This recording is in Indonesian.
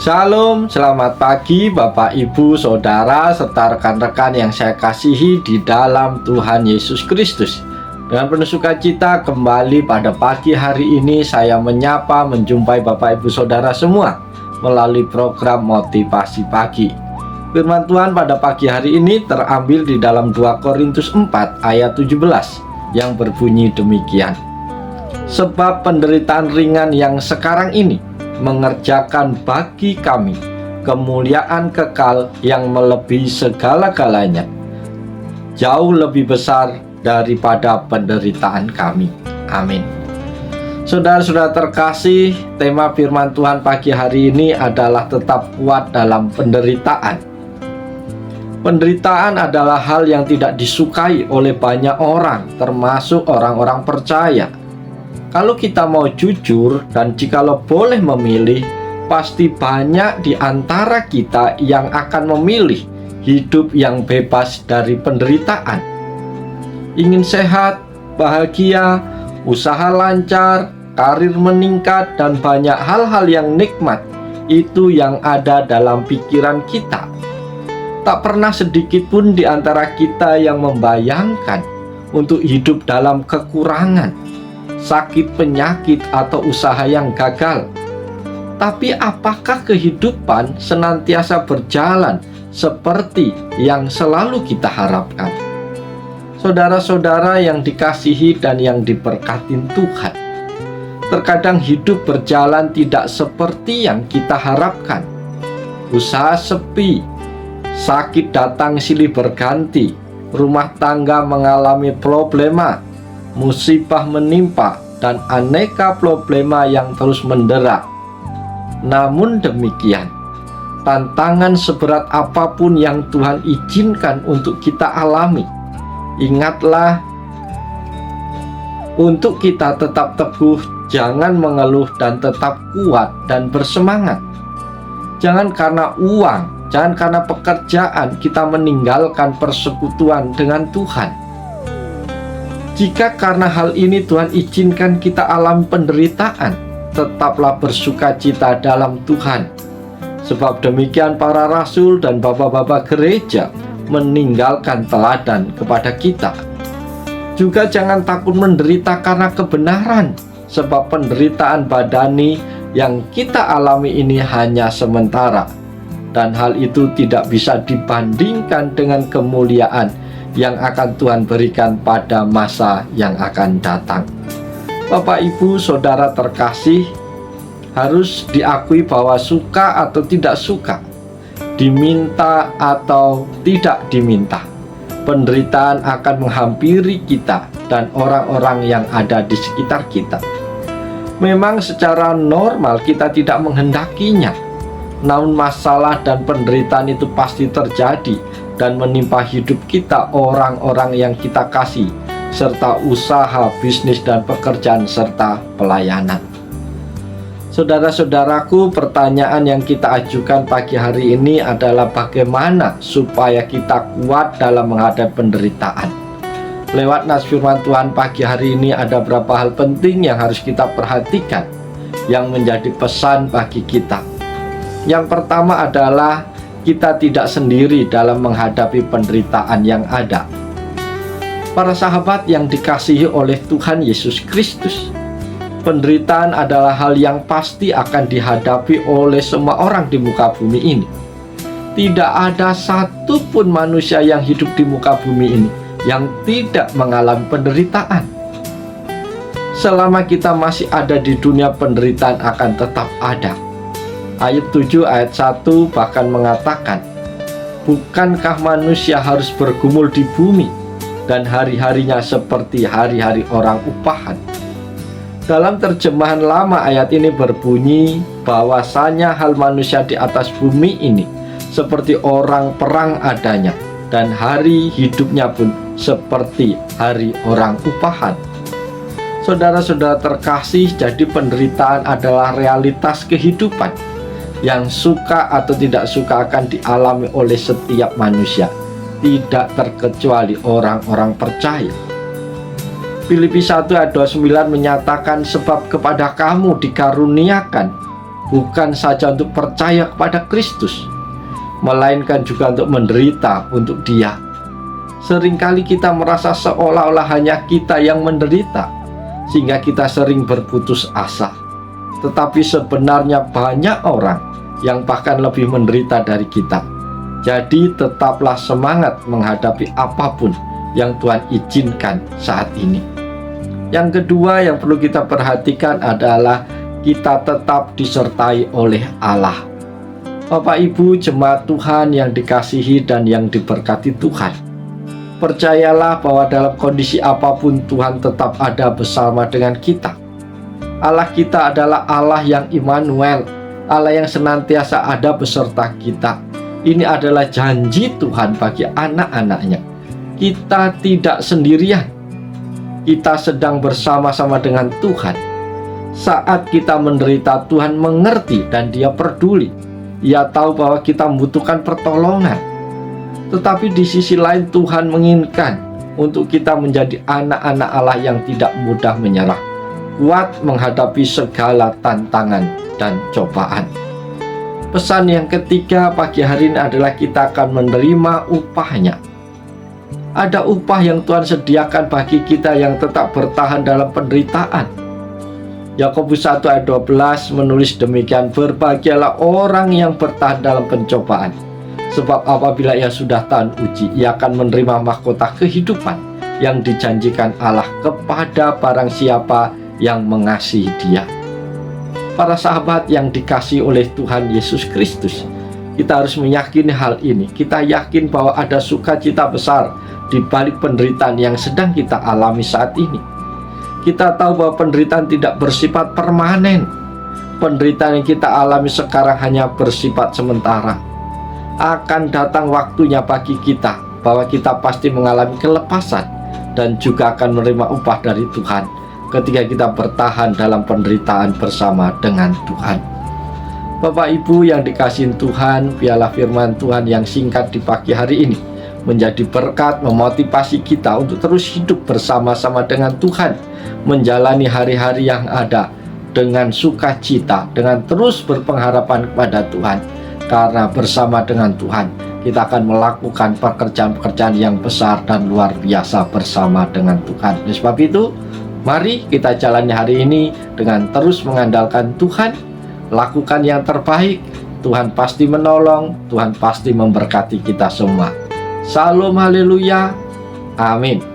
Shalom, selamat pagi Bapak, Ibu, Saudara, serta rekan-rekan yang saya kasihi di dalam Tuhan Yesus Kristus. Dengan penuh sukacita kembali pada pagi hari ini saya menyapa menjumpai Bapak, Ibu, Saudara semua melalui program Motivasi Pagi. Firman Tuhan pada pagi hari ini terambil di dalam 2 Korintus 4 ayat 17 yang berbunyi demikian. Sebab penderitaan ringan yang sekarang ini mengerjakan bagi kami kemuliaan kekal yang melebihi segala-galanya, jauh lebih besar daripada penderitaan kami. Amin. Saudara-saudara terkasih, tema firman Tuhan pagi hari ini adalah tetap kuat dalam penderitaan. Penderitaan adalah hal yang tidak disukai oleh banyak orang, termasuk orang-orang percaya. Kalau kita mau jujur dan jikalau boleh memilih, pasti banyak di antara kita yang akan memilih hidup yang bebas dari penderitaan. Ingin sehat, bahagia, usaha lancar, karir meningkat, dan banyak hal-hal yang nikmat, itu yang ada dalam pikiran kita. Tak pernah sedikit pun di antara kita yang membayangkan untuk hidup dalam kekurangan, sakit, penyakit, atau usaha yang gagal. Tapi apakah kehidupan senantiasa berjalan seperti yang selalu kita harapkan? Saudara-saudara yang dikasihi dan yang diberkati Tuhan, terkadang hidup berjalan tidak seperti yang kita harapkan. Usaha sepi, sakit datang silih berganti, rumah tangga mengalami problema, musibah menimpa, dan aneka problema yang terus mendera. Namun demikian, tantangan seberat apapun yang Tuhan izinkan untuk kita alami, ingatlah untuk kita tetap teguh, jangan mengeluh, dan tetap kuat dan bersemangat. Jangan karena uang, jangan karena pekerjaan kita meninggalkan persekutuan dengan Tuhan. Jika karena hal ini Tuhan izinkan kita alami penderitaan, tetaplah bersukacita dalam Tuhan. Sebab demikian para rasul dan bapak-bapak gereja meninggalkan teladan kepada kita. Juga jangan takut menderita karena kebenaran, sebab penderitaan badani yang kita alami ini hanya sementara, dan hal itu tidak bisa dibandingkan dengan kemuliaan yang akan Tuhan berikan pada masa yang akan datang. Bapak, Ibu, Saudara terkasih, harus diakui bahwa suka atau tidak suka, diminta atau tidak diminta, penderitaan akan menghampiri kita dan orang-orang yang ada di sekitar kita. Memang secara normal kita tidak menghendakinya, namun masalah dan penderitaan itu pasti terjadi dan menimpa hidup kita, orang-orang yang kita kasih, serta usaha, bisnis, dan pekerjaan, serta pelayanan. Saudara-saudaraku, pertanyaan yang kita ajukan pagi hari ini adalah bagaimana supaya kita kuat dalam menghadapi penderitaan. Lewat nas firman Tuhan pagi hari ini ada beberapa hal penting yang harus kita perhatikan, yang menjadi pesan bagi kita. Yang pertama adalah kita tidak sendiri dalam menghadapi penderitaan yang ada. Para sahabat yang dikasihi oleh Tuhan Yesus Kristus, penderitaan adalah hal yang pasti akan dihadapi oleh semua orang di muka bumi ini. Tidak ada satupun manusia yang hidup di muka bumi ini yang tidak mengalami penderitaan. Selama kita masih ada di dunia, penderitaan akan tetap ada. Ayat 7 ayat 1 bahkan mengatakan, bukankah manusia harus bergumul di bumi dan hari-harinya seperti hari-hari orang upahan? Dalam terjemahan lama ayat ini berbunyi bahwasanya hal manusia di atas bumi ini seperti orang perang adanya, dan hari hidupnya pun seperti hari orang upahan. Saudara-saudara terkasih, jadi penderitaan adalah realitas kehidupan yang suka atau tidak suka akan dialami oleh setiap manusia, tidak terkecuali orang-orang percaya. Filipi 1 ayat 29 menyatakan, sebab kepada kamu dikaruniakan bukan saja untuk percaya kepada Kristus, melainkan juga untuk menderita untuk Dia. Seringkali kita merasa seolah-olah hanya kita yang menderita, sehingga kita sering berputus asa. Tetapi sebenarnya banyak orang yang bahkan lebih menderita dari kita. Jadi tetaplah semangat menghadapi apapun yang Tuhan izinkan saat ini. Yang kedua yang perlu kita perhatikan adalah kita tetap disertai oleh Allah. Bapak Ibu jemaat Tuhan yang dikasihi dan yang diberkati Tuhan, percayalah bahwa dalam kondisi apapun Tuhan tetap ada bersama dengan kita. Allah kita adalah Allah yang Immanuel, Allah yang senantiasa ada beserta kita. Ini adalah janji Tuhan bagi anak-anaknya. Kita tidak sendirian. Kita sedang bersama-sama dengan Tuhan. Saat kita menderita, Tuhan mengerti dan Dia peduli. Ia tahu bahwa kita membutuhkan pertolongan. Tetapi di sisi lain Tuhan menginginkan untuk kita menjadi anak-anak Allah yang tidak mudah menyerah, kuat menghadapi segala tantangan dan cobaan. Pesan yang ketiga pagi hari ini adalah kita akan menerima upahnya. Ada upah yang Tuhan sediakan bagi kita yang tetap bertahan dalam penderitaan. Yakobus 1 ayat 12 menulis demikian, berbahagialah orang yang bertahan dalam pencobaan, sebab apabila ia sudah tahan uji, ia akan menerima mahkota kehidupan yang dijanjikan Allah kepada barang siapa yang mengasihi Dia. Para sahabat yang dikasihi oleh Tuhan Yesus Kristus, kita harus meyakini hal ini. Kita yakin bahwa ada sukacita besar di balik penderitaan yang sedang kita alami saat ini. Kita tahu bahwa penderitaan tidak bersifat permanen. Penderitaan yang kita alami sekarang hanya bersifat sementara. Akan datang waktunya bagi kita bahwa kita pasti mengalami kelepasan dan juga akan menerima upah dari Tuhan ketika kita bertahan dalam penderitaan bersama dengan Tuhan. Bapak Ibu yang dikasihi Tuhan, biarlah firman Tuhan yang singkat di pagi hari ini menjadi berkat, memotivasi kita untuk terus hidup bersama-sama dengan Tuhan, menjalani hari-hari yang ada dengan sukacita, dengan terus berpengharapan kepada Tuhan. Karena bersama dengan Tuhan kita akan melakukan pekerjaan-pekerjaan yang besar dan luar biasa bersama dengan Tuhan. Oleh sebab itu, mari kita jalani hari ini dengan terus mengandalkan Tuhan, lakukan yang terbaik. Tuhan pasti menolong, Tuhan pasti memberkati kita semua. Salam haleluya, amin.